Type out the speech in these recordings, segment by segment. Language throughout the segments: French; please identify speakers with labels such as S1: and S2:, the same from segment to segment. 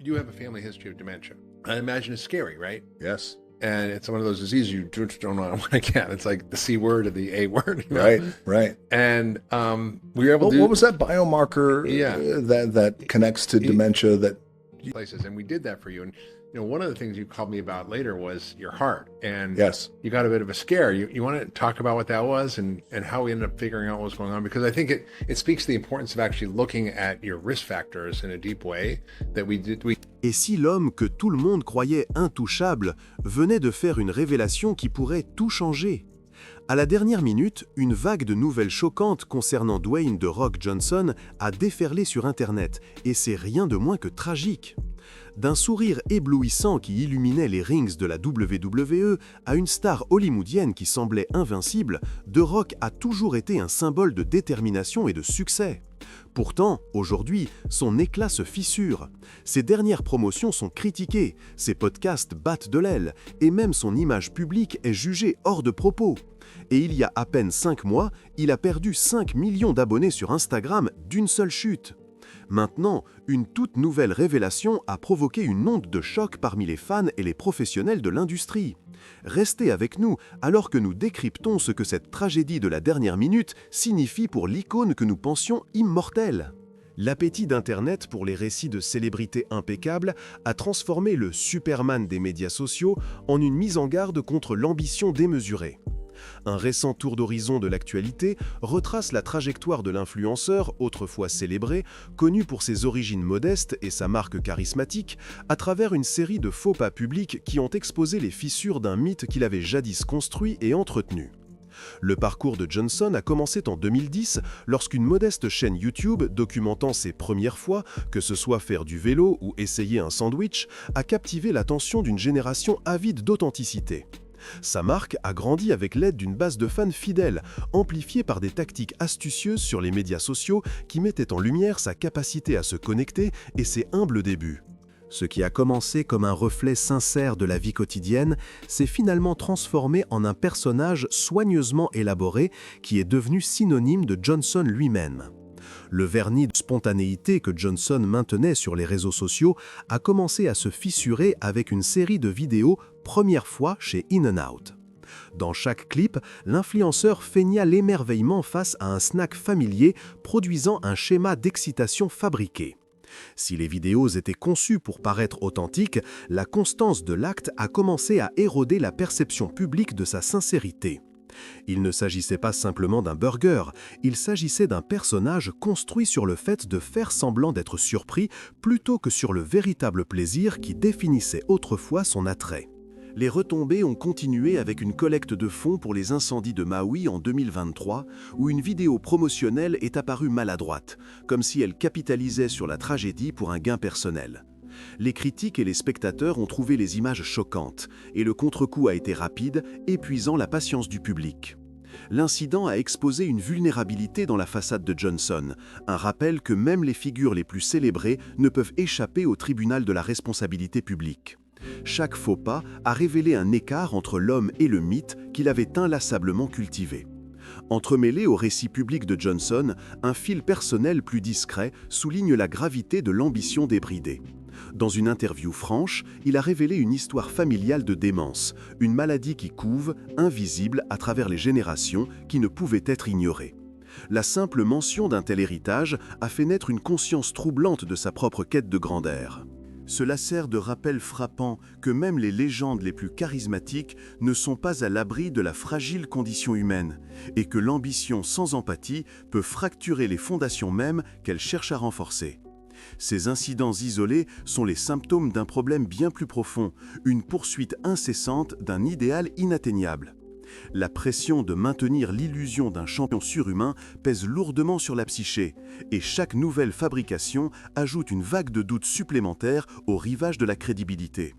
S1: you have a family history of dementia. I imagine it's scary, right?
S2: Yes.
S1: And it's one of those diseases you just don't want to get. It's like the C word or the A word.
S2: Right, right.
S1: And we were able to do...
S2: What was that biomarker that connects to dementia that...
S1: places, and we did that for you. And one of the things you called me about later was your heart, and
S2: yes,
S1: you got a bit of a scare. You want to talk about what that was and how we ended up figuring out what was going on, because I think it speaks to the importance of actually looking at your risk factors in a deep way that we did.
S3: Et si l'homme que tout le monde croyait intouchable venait de faire une révélation qui pourrait tout changer? À la dernière minute, une vague de nouvelles choquantes concernant Dwayne The Rock Johnson a déferlé sur Internet, et c'est rien de moins que tragique. D'un sourire éblouissant qui illuminait les rings de la WWE à une star hollywoodienne qui semblait invincible, The Rock a toujours été un symbole de détermination et de succès. Pourtant, aujourd'hui, son éclat se fissure. Ses dernières promotions sont critiquées, ses podcasts battent de l'aile, et même son image publique est jugée hors de propos. Et il y a à peine 5 mois, il a perdu 5 millions d'abonnés sur Instagram d'une seule chute. Maintenant, une toute nouvelle révélation a provoqué une onde de choc parmi les fans et les professionnels de l'industrie. Restez avec nous alors que nous décryptons ce que cette tragédie de la dernière minute signifie pour l'icône que nous pensions immortelle. L'appétit d'Internet pour les récits de célébrités impeccables a transformé le Superman des médias sociaux en une mise en garde contre l'ambition démesurée. Un récent tour d'horizon de l'actualité retrace la trajectoire de l'influenceur, autrefois célébré, connu pour ses origines modestes et sa marque charismatique, à travers une série de faux pas publics qui ont exposé les fissures d'un mythe qu'il avait jadis construit et entretenu. Le parcours de Johnson a commencé en 2010 lorsqu'une modeste chaîne YouTube documentant ses premières fois, que ce soit faire du vélo ou essayer un sandwich, a captivé l'attention d'une génération avide d'authenticité. Sa marque a grandi avec l'aide d'une base de fans fidèles, amplifiée par des tactiques astucieuses sur les médias sociaux qui mettaient en lumière sa capacité à se connecter et ses humbles débuts. Ce qui a commencé comme un reflet sincère de la vie quotidienne s'est finalement transformé en un personnage soigneusement élaboré qui est devenu synonyme de Johnson lui-même. Le vernis de spontanéité que Johnson maintenait sur les réseaux sociaux a commencé à se fissurer avec une série de vidéos première fois chez In-N-Out. Dans chaque clip, l'influenceur feigna l'émerveillement face à un snack familier produisant un schéma d'excitation fabriqué. Si les vidéos étaient conçues pour paraître authentiques, la constance de l'acte a commencé à éroder la perception publique de sa sincérité. Il ne s'agissait pas simplement d'un burger, il s'agissait d'un personnage construit sur le fait de faire semblant d'être surpris plutôt que sur le véritable plaisir qui définissait autrefois son attrait. Les retombées ont continué avec une collecte de fonds pour les incendies de Maui en 2023, où une vidéo promotionnelle est apparue maladroite, comme si elle capitalisait sur la tragédie pour un gain personnel. Les critiques et les spectateurs ont trouvé les images choquantes, et le contre-coup a été rapide, épuisant la patience du public. L'incident a exposé une vulnérabilité dans la façade de Johnson, un rappel que même les figures les plus célébrées ne peuvent échapper au tribunal de la responsabilité publique. Chaque faux pas a révélé un écart entre l'homme et le mythe qu'il avait inlassablement cultivé. Entremêlé au récit public de Johnson, un fil personnel plus discret souligne la gravité de l'ambition débridée. Dans une interview franche, il a révélé une histoire familiale de démence, une maladie qui couve, invisible à travers les générations, qui ne pouvait être ignorée. La simple mention d'un tel héritage a fait naître une conscience troublante de sa propre quête de grandeur. Cela sert de rappel frappant que même les légendes les plus charismatiques ne sont pas à l'abri de la fragile condition humaine, et que l'ambition sans empathie peut fracturer les fondations mêmes qu'elle cherche à renforcer. Ces incidents isolés sont les symptômes d'un problème bien plus profond, une poursuite incessante d'un idéal inatteignable. La pression de maintenir l'illusion d'un champion surhumain pèse lourdement sur la psyché, et chaque nouvelle fabrication ajoute une vague de doutes supplémentaires au rivage de la crédibilité.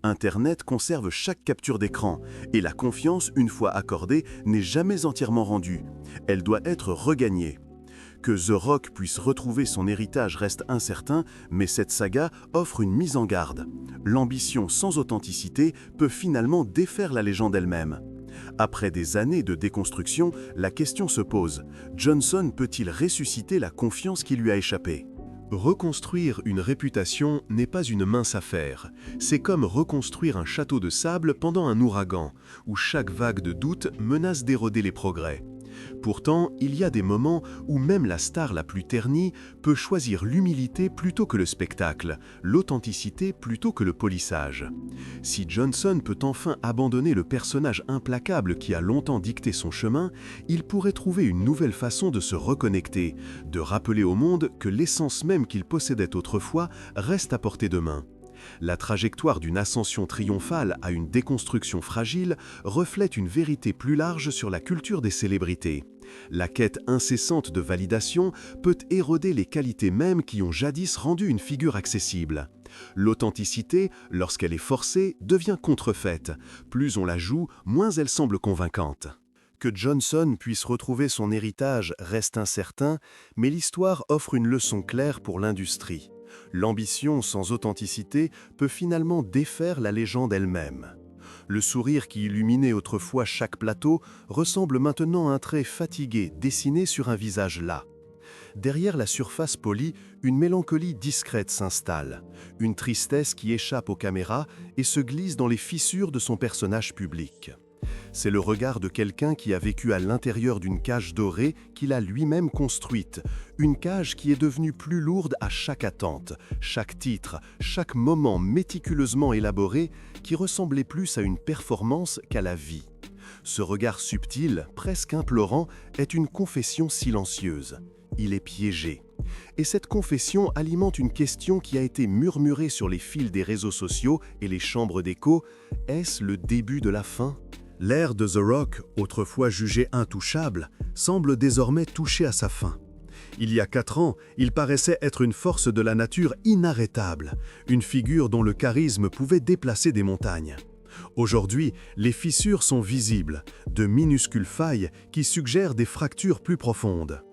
S3: Internet conserve chaque capture d'écran, et la confiance, une fois accordée, n'est jamais entièrement rendue. Elle doit être regagnée. Que The Rock puisse retrouver son héritage reste incertain, mais cette saga offre une mise en garde. L'ambition sans authenticité peut finalement défaire la légende elle-même. Après des années de déconstruction, la question se pose. Johnson peut-il ressusciter la confiance qui lui a échappé ? Reconstruire une réputation n'est pas une mince affaire. C'est comme reconstruire un château de sable pendant un ouragan, où chaque vague de doute menace d'éroder les progrès. Pourtant, il y a des moments où même la star la plus ternie peut choisir l'humilité plutôt que le spectacle, l'authenticité plutôt que le polissage. Si Johnson peut enfin abandonner le personnage implacable qui a longtemps dicté son chemin, il pourrait trouver une nouvelle façon de se reconnecter, de rappeler au monde que l'essence même qu'il possédait autrefois reste à portée de main. La trajectoire d'une ascension triomphale à une déconstruction fragile reflète une vérité plus large sur la culture des célébrités. La quête incessante de validation peut éroder les qualités mêmes qui ont jadis rendu une figure accessible. L'authenticité, lorsqu'elle est forcée, devient contrefaite. Plus on la joue, moins elle semble convaincante. Que Johnson puisse retrouver son héritage reste incertain, mais l'histoire offre une leçon claire pour l'industrie. L'ambition sans authenticité peut finalement défaire la légende elle-même. Le sourire qui illuminait autrefois chaque plateau ressemble maintenant à un trait fatigué dessiné sur un visage las. Derrière la surface polie, une mélancolie discrète s'installe, une tristesse qui échappe aux caméras et se glisse dans les fissures de son personnage public. C'est le regard de quelqu'un qui a vécu à l'intérieur d'une cage dorée qu'il a lui-même construite, une cage qui est devenue plus lourde à chaque attente, chaque titre, chaque moment méticuleusement élaboré qui ressemblait plus à une performance qu'à la vie. Ce regard subtil, presque implorant, est une confession silencieuse. Il est piégé. Et cette confession alimente une question qui a été murmurée sur les fils des réseaux sociaux et les chambres d'écho. Est-ce le début de la fin ? L'ère de The Rock, autrefois jugé intouchable, semble désormais toucher à sa fin. Il y a 4 ans, il paraissait être une force de la nature inarrêtable, une figure dont le charisme pouvait déplacer des montagnes. Aujourd'hui, les fissures sont visibles, de minuscules failles qui suggèrent des fractures plus profondes.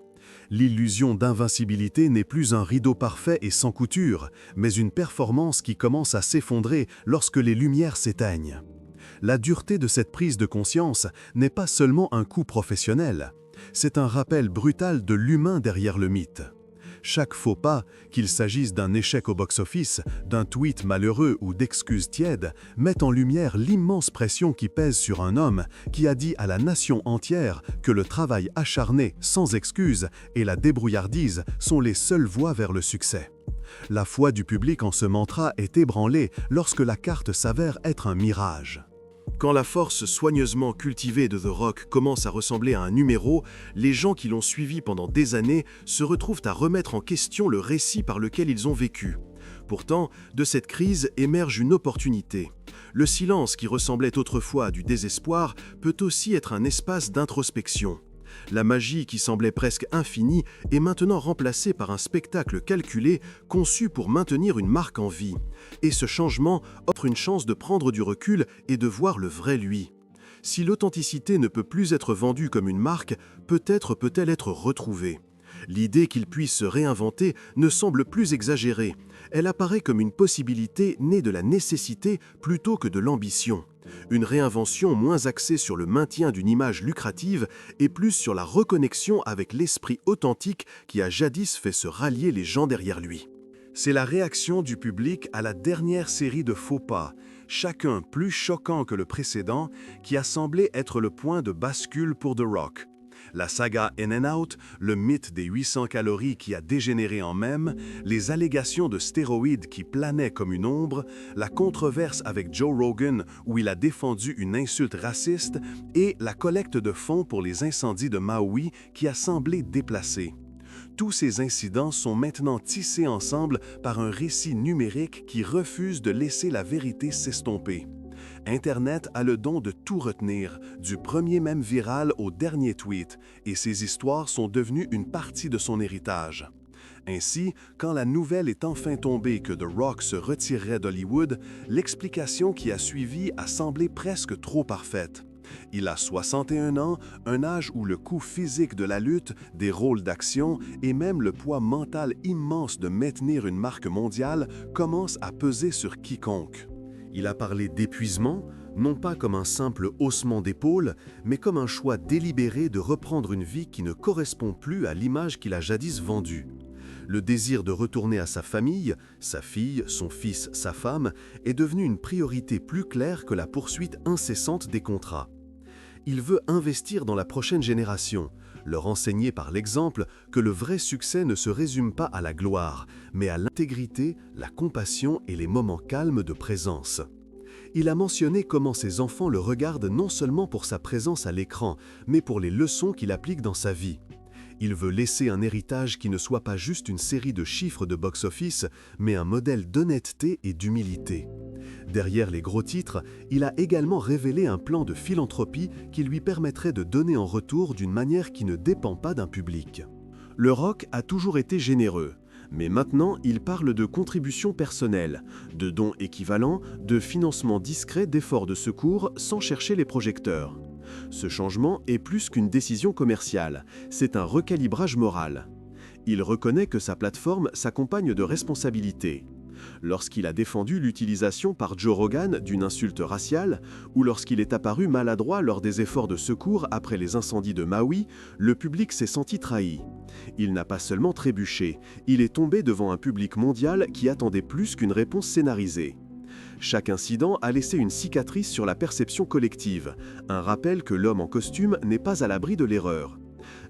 S3: L'illusion d'invincibilité n'est plus un rideau parfait et sans couture, mais une performance qui commence à s'effondrer lorsque les lumières s'éteignent. La dureté de cette prise de conscience n'est pas seulement un coup professionnel, c'est un rappel brutal de l'humain derrière le mythe. Chaque faux pas, qu'il s'agisse d'un échec au box-office, d'un tweet malheureux ou d'excuses tièdes, met en lumière l'immense pression qui pèse sur un homme qui a dit à la nation entière que le travail acharné, sans excuses, et la débrouillardise sont les seules voies vers le succès. La foi du public en ce mantra est ébranlée lorsque la carte s'avère être un mirage. Quand la force soigneusement cultivée de The Rock commence à ressembler à un numéro, les gens qui l'ont suivi pendant des années se retrouvent à remettre en question le récit par lequel ils ont vécu. Pourtant, de cette crise émerge une opportunité. Le silence qui ressemblait autrefois à du désespoir peut aussi être un espace d'introspection. La magie qui semblait presque infinie est maintenant remplacée par un spectacle calculé conçu pour maintenir une marque en vie. Et ce changement offre une chance de prendre du recul et de voir le vrai lui. Si l'authenticité ne peut plus être vendue comme une marque, peut-être peut-elle être retrouvée. L'idée qu'il puisse se réinventer ne semble plus exagérée. Elle apparaît comme une possibilité née de la nécessité plutôt que de l'ambition. Une réinvention moins axée sur le maintien d'une image lucrative et plus sur la reconnexion avec l'esprit authentique qui a jadis fait se rallier les gens derrière lui. C'est la réaction du public à la dernière série de faux pas, chacun plus choquant que le précédent, qui a semblé être le point de bascule pour The Rock. La saga In and Out, le mythe des 800 calories qui a dégénéré en mème, les allégations de stéroïdes qui planaient comme une ombre, la controverse avec Joe Rogan où il a défendu une insulte raciste et la collecte de fonds pour les incendies de Maui qui a semblé déplacée. Tous ces incidents sont maintenant tissés ensemble par un récit numérique qui refuse de laisser la vérité s'estomper. Internet a le don de tout retenir, du premier mème viral au dernier tweet, et ces histoires sont devenues une partie de son héritage. Ainsi, quand la nouvelle est enfin tombée que The Rock se retirerait d'Hollywood, l'explication qui a suivi a semblé presque trop parfaite. Il a 61 ans, un âge où le coût physique de la lutte, des rôles d'action et même le poids mental immense de maintenir une marque mondiale commence à peser sur quiconque. Il a parlé d'épuisement, non pas comme un simple haussement d'épaule, mais comme un choix délibéré de reprendre une vie qui ne correspond plus à l'image qu'il a jadis vendue. Le désir de retourner à sa famille, sa fille, son fils, sa femme, est devenu une priorité plus claire que la poursuite incessante des contrats. Il veut investir dans la prochaine génération, leur enseigner par l'exemple que le vrai succès ne se résume pas à la gloire, mais à l'intégrité, la compassion et les moments calmes de présence. Il a mentionné comment ses enfants le regardent non seulement pour sa présence à l'écran, mais pour les leçons qu'il applique dans sa vie. Il veut laisser un héritage qui ne soit pas juste une série de chiffres de box-office, mais un modèle d'honnêteté et d'humilité. Derrière les gros titres, il a également révélé un plan de philanthropie qui lui permettrait de donner en retour d'une manière qui ne dépend pas d'un public. Le Rock a toujours été généreux, mais maintenant il parle de contributions personnelles, de dons équivalents, de financement discret d'efforts de secours sans chercher les projecteurs. Ce changement est plus qu'une décision commerciale, c'est un recalibrage moral. Il reconnaît que sa plateforme s'accompagne de responsabilités. Lorsqu'il a défendu l'utilisation par Joe Rogan d'une insulte raciale, ou lorsqu'il est apparu maladroit lors des efforts de secours après les incendies de Maui, le public s'est senti trahi. Il n'a pas seulement trébuché, il est tombé devant un public mondial qui attendait plus qu'une réponse scénarisée. Chaque incident a laissé une cicatrice sur la perception collective, un rappel que l'homme en costume n'est pas à l'abri de l'erreur.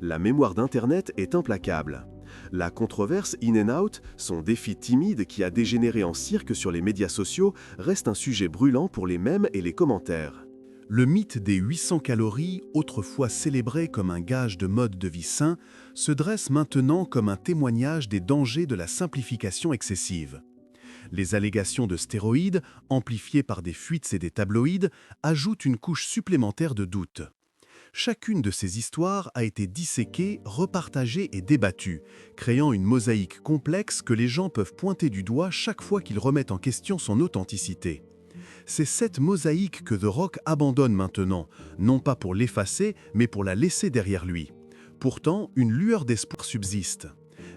S3: La mémoire d'Internet est implacable. La controverse In-N-Out, son défi timide qui a dégénéré en cirque sur les médias sociaux, reste un sujet brûlant pour les mèmes et les commentaires. Le mythe des 800 calories, autrefois célébré comme un gage de mode de vie sain, se dresse maintenant comme un témoignage des dangers de la simplification excessive. Les allégations de stéroïdes, amplifiées par des fuites et des tabloïds, ajoutent une couche supplémentaire de doute. Chacune de ces histoires a été disséquée, repartagée et débattue, créant une mosaïque complexe que les gens peuvent pointer du doigt chaque fois qu'ils remettent en question son authenticité. C'est cette mosaïque que The Rock abandonne maintenant, non pas pour l'effacer, mais pour la laisser derrière lui. Pourtant, une lueur d'espoir subsiste.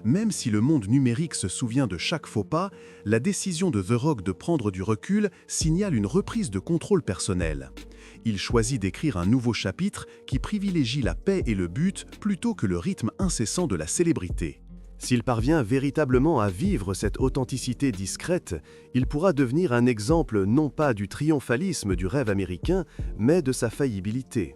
S3: Même si le monde numérique se souvient de chaque faux pas, la décision de The Rock de prendre du recul signale une reprise de contrôle personnel. Il choisit d'écrire un nouveau chapitre qui privilégie la paix et le but plutôt que le rythme incessant de la célébrité. S'il parvient véritablement à vivre cette authenticité discrète, il pourra devenir un exemple non pas du triomphalisme du rêve américain, mais de sa faillibilité.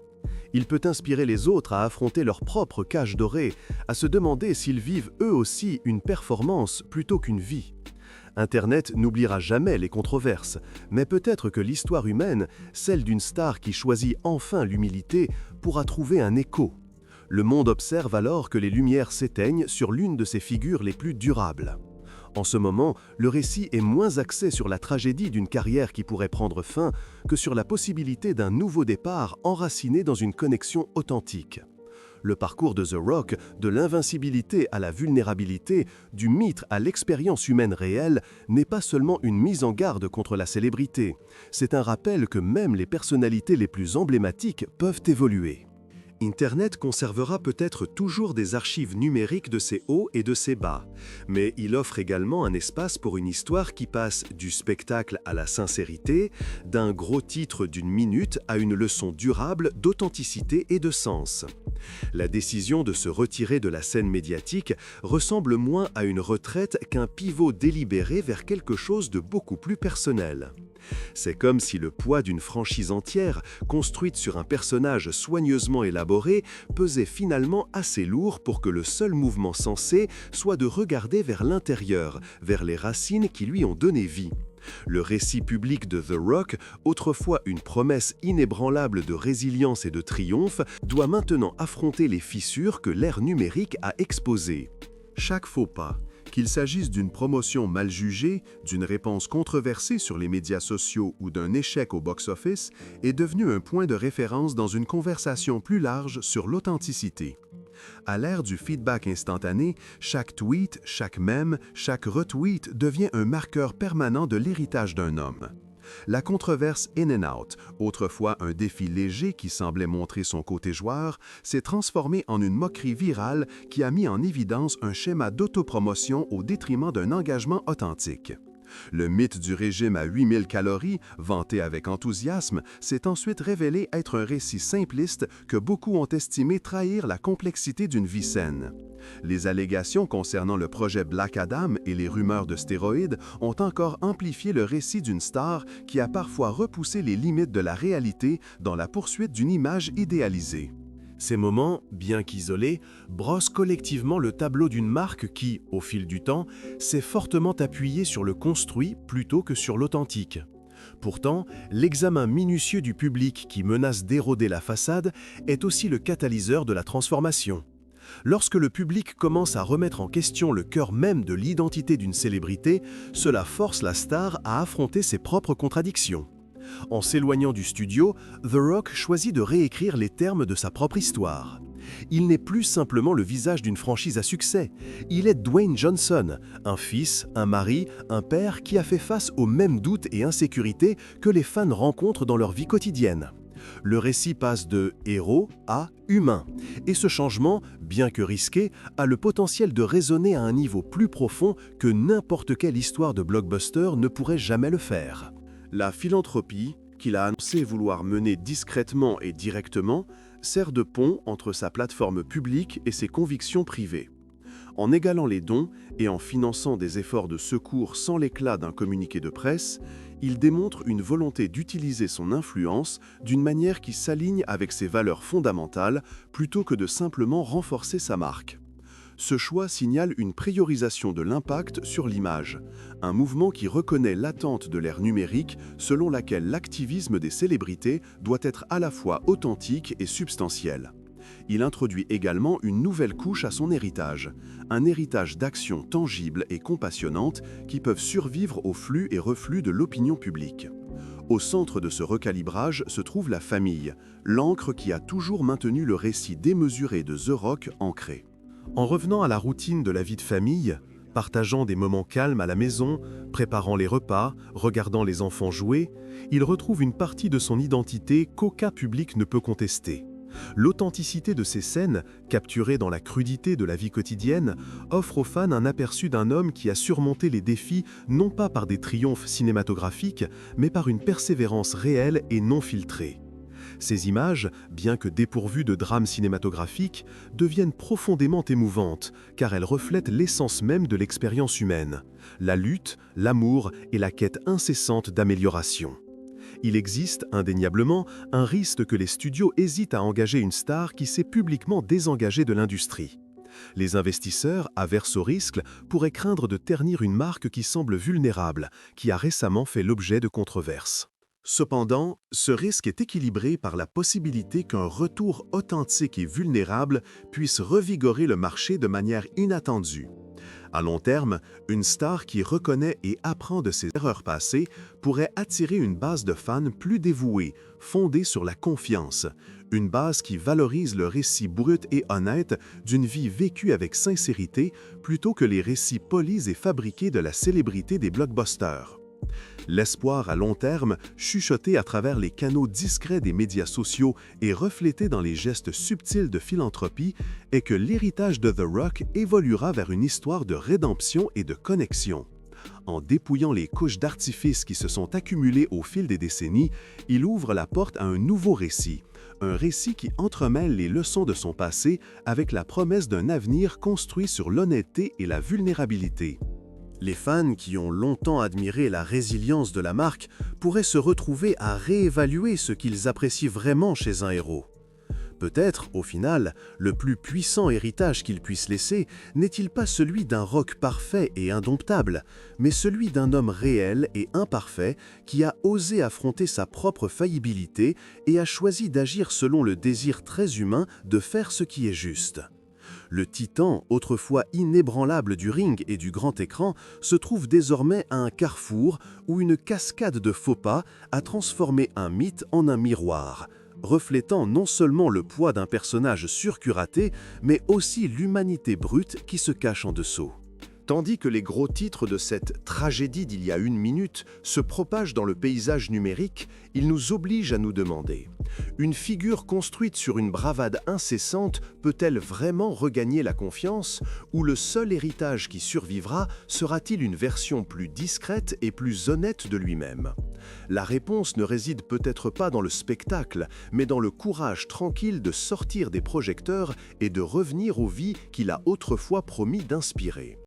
S3: Il peut inspirer les autres à affronter leur propre cage dorée, à se demander s'ils vivent eux aussi une performance plutôt qu'une vie. Internet n'oubliera jamais les controverses, mais peut-être que l'histoire humaine, celle d'une star qui choisit enfin l'humilité, pourra trouver un écho. Le monde observe alors que les lumières s'éteignent sur l'une de ses figures les plus durables. En ce moment, le récit est moins axé sur la tragédie d'une carrière qui pourrait prendre fin que sur la possibilité d'un nouveau départ enraciné dans une connexion authentique. Le parcours de The Rock, de l'invincibilité à la vulnérabilité, du mythe à l'expérience humaine réelle, n'est pas seulement une mise en garde contre la célébrité. C'est un rappel que même les personnalités les plus emblématiques peuvent évoluer. Internet conservera peut-être toujours des archives numériques de ses hauts et de ses bas, mais il offre également un espace pour une histoire qui passe du spectacle à la sincérité, d'un gros titre d'une minute à une leçon durable d'authenticité et de sens. La décision de se retirer de la scène médiatique ressemble moins à une retraite qu'un pivot délibéré vers quelque chose de beaucoup plus personnel. C'est comme si le poids d'une franchise entière, construite sur un personnage soigneusement élaboré, pesait finalement assez lourd pour que le seul mouvement sensé soit de regarder vers l'intérieur, vers les racines qui lui ont donné vie. Le récit public de The Rock, autrefois une promesse inébranlable de résilience et de triomphe, doit maintenant affronter les fissures que l'ère numérique a exposées. Chaque faux pas, qu'il s'agisse d'une promotion mal jugée, d'une réponse controversée sur les médias sociaux ou d'un échec au box-office, est devenu un point de référence dans une conversation plus large sur l'authenticité. À l'ère du feedback instantané, chaque tweet, chaque mème, chaque retweet devient un marqueur permanent de l'héritage d'un homme. La controverse In-N-Out, autrefois un défi léger qui semblait montrer son côté joueur, s'est transformée en une moquerie virale qui a mis en évidence un schéma d'autopromotion au détriment d'un engagement authentique. Le mythe du régime à 8000 calories, vanté avec enthousiasme, s'est ensuite révélé être un récit simpliste que beaucoup ont estimé trahir la complexité d'une vie saine. Les allégations concernant le projet Black Adam et les rumeurs de stéroïdes ont encore amplifié le récit d'une star qui a parfois repoussé les limites de la réalité dans la poursuite d'une image idéalisée. Ces moments, bien qu'isolés, brossent collectivement le tableau d'une marque qui, au fil du temps, s'est fortement appuyée sur le construit plutôt que sur l'authentique. Pourtant, l'examen minutieux du public qui menace d'éroder la façade est aussi le catalyseur de la transformation. Lorsque le public commence à remettre en question le cœur même de l'identité d'une célébrité, cela force la star à affronter ses propres contradictions. En s'éloignant du studio, The Rock choisit de réécrire les termes de sa propre histoire. Il n'est plus simplement le visage d'une franchise à succès, il est Dwayne Johnson, un fils, un mari, un père qui a fait face aux mêmes doutes et insécurités que les fans rencontrent dans leur vie quotidienne. Le récit passe de héros à humain, et ce changement, bien que risqué, a le potentiel de résonner à un niveau plus profond que n'importe quelle histoire de blockbuster ne pourrait jamais le faire. La philanthropie, qu'il a annoncé vouloir mener discrètement et directement, sert de pont entre sa plateforme publique et ses convictions privées. En égalant les dons et en finançant des efforts de secours sans l'éclat d'un communiqué de presse, il démontre une volonté d'utiliser son influence d'une manière qui s'aligne avec ses valeurs fondamentales plutôt que de simplement renforcer sa marque. Ce choix signale une priorisation de l'impact sur l'image, un mouvement qui reconnaît l'attente de l'ère numérique selon laquelle l'activisme des célébrités doit être à la fois authentique et substantiel. Il introduit également une nouvelle couche à son héritage, un héritage d'actions tangibles et compassionnantes qui peuvent survivre au flux et reflux de l'opinion publique. Au centre de ce recalibrage se trouve la famille, l'encre qui a toujours maintenu le récit démesuré de The Rock ancré. En revenant à la routine de la vie de famille, partageant des moments calmes à la maison, préparant les repas, regardant les enfants jouer, il retrouve une partie de son identité qu'aucun public ne peut contester. L'authenticité de ces scènes, capturées dans la crudité de la vie quotidienne, offre aux fans un aperçu d'un homme qui a surmonté les défis non pas par des triomphes cinématographiques, mais par une persévérance réelle et non filtrée. Ces images, bien que dépourvues de drame cinématographique, deviennent profondément émouvantes, car elles reflètent l'essence même de l'expérience humaine, la lutte, l'amour et la quête incessante d'amélioration. Il existe, indéniablement, un risque que les studios hésitent à engager une star qui s'est publiquement désengagée de l'industrie. Les investisseurs, averses au risque, pourraient craindre de ternir une marque qui semble vulnérable, qui a récemment fait l'objet de controverses. Cependant, ce risque est équilibré par la possibilité qu'un retour authentique et vulnérable puisse revigorer le marché de manière inattendue. À long terme, une star qui reconnaît et apprend de ses erreurs passées pourrait attirer une base de fans plus dévouée, fondée sur la confiance, une base qui valorise le récit brut et honnête d'une vie vécue avec sincérité plutôt que les récits polis et fabriqués de la célébrité des blockbusters. L'espoir à long terme, chuchoté à travers les canaux discrets des médias sociaux et reflété dans les gestes subtils de philanthropie, est que l'héritage de The Rock évoluera vers une histoire de rédemption et de connexion. En dépouillant les couches d'artifice qui se sont accumulées au fil des décennies, il ouvre la porte à un nouveau récit, un récit qui entremêle les leçons de son passé avec la promesse d'un avenir construit sur l'honnêteté et la vulnérabilité. Les fans qui ont longtemps admiré la résilience de la marque pourraient se retrouver à réévaluer ce qu'ils apprécient vraiment chez un héros. Peut-être, au final, le plus puissant héritage qu'il puisse laisser n'est-il pas celui d'un Rock parfait et indomptable, mais celui d'un homme réel et imparfait qui a osé affronter sa propre faillibilité et a choisi d'agir selon le désir très humain de faire ce qui est juste. Le titan, autrefois inébranlable du ring et du grand écran, se trouve désormais à un carrefour où une cascade de faux pas a transformé un mythe en un miroir, reflétant non seulement le poids d'un personnage surcuraté, mais aussi l'humanité brute qui se cache en dessous. Tandis que les gros titres de cette tragédie d'il y a une minute se propagent dans le paysage numérique, ils nous obligent à nous demander: une figure construite sur une bravade incessante peut-elle vraiment regagner la confiance, ou le seul héritage qui survivra sera-t-il une version plus discrète et plus honnête de lui-même? La réponse ne réside peut-être pas dans le spectacle, mais dans le courage tranquille de sortir des projecteurs et de revenir aux vies qu'il a autrefois promis d'inspirer.